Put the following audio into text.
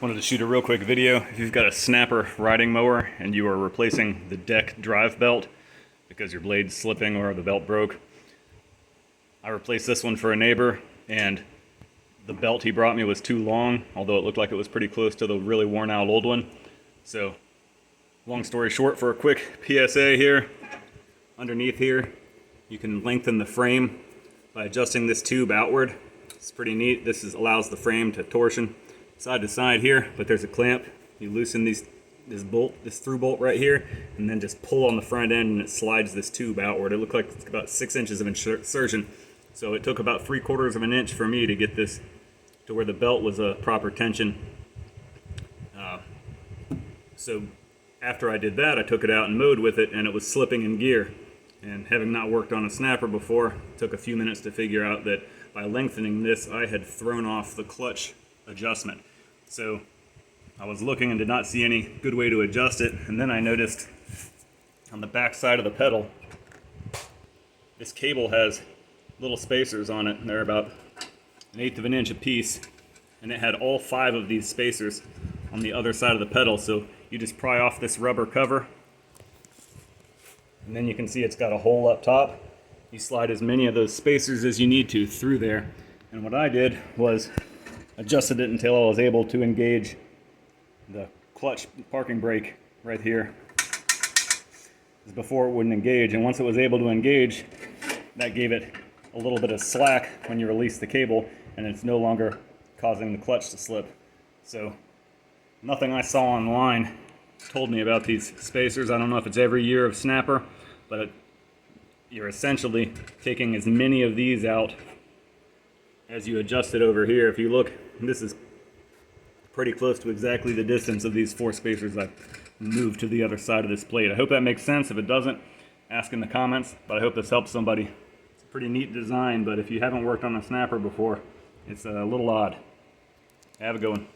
Wanted to shoot a real quick video. If you've got a snapper riding mower and you are replacing the deck drive belt because your blade's slipping or the belt broke, I replaced this one for a neighbor, and the belt he brought me was too long, although it looked like it was pretty close to the really worn out old one. So, long story short, for a quick PSA here, underneath here, you can lengthen the frame by adjusting this tube outward. It's pretty neat. This allows the frame to torsion side to side here, but there's a clamp. You loosen this through bolt right here, and then just pull on the front end and it slides this tube outward. It looked like it's about 6 inches of insertion. So it took about 3/4 of an inch for me to get this to where the belt was a proper tension. So after I did that, I took it out and mowed with it, and it was slipping in gear. And having not worked on a snapper before, it took a few minutes to figure out that by lengthening this, I had thrown off the clutch adjustment. So I was looking and did not see any good way to adjust it, and then I noticed on the back side of the pedal, this cable has little spacers on it, and they're about 1/8 of an inch apiece, and it had all 5 of these spacers on the other side of the pedal. So you just pry off this rubber cover, and then you can see it's got a hole up top. You slide as many of those spacers as you need to through there, and what I did was adjusted it until I was able to engage the clutch parking brake right here. Before it wouldn't engage, and once it was able to engage, that gave it a little bit of slack when you release the cable, and it's no longer causing the clutch to slip. So nothing I saw online told me about these spacers. I don't know if it's every year of snapper, but you're essentially taking as many of these out as you adjust it over here. If you look, this is pretty close to exactly the distance of these 4 spacers I've moved to the other side of this plate. I hope that makes sense. If it doesn't, ask in the comments, but I hope this helps somebody. It's a pretty neat design, but if you haven't worked on a snapper before, it's a little odd. Have a good one.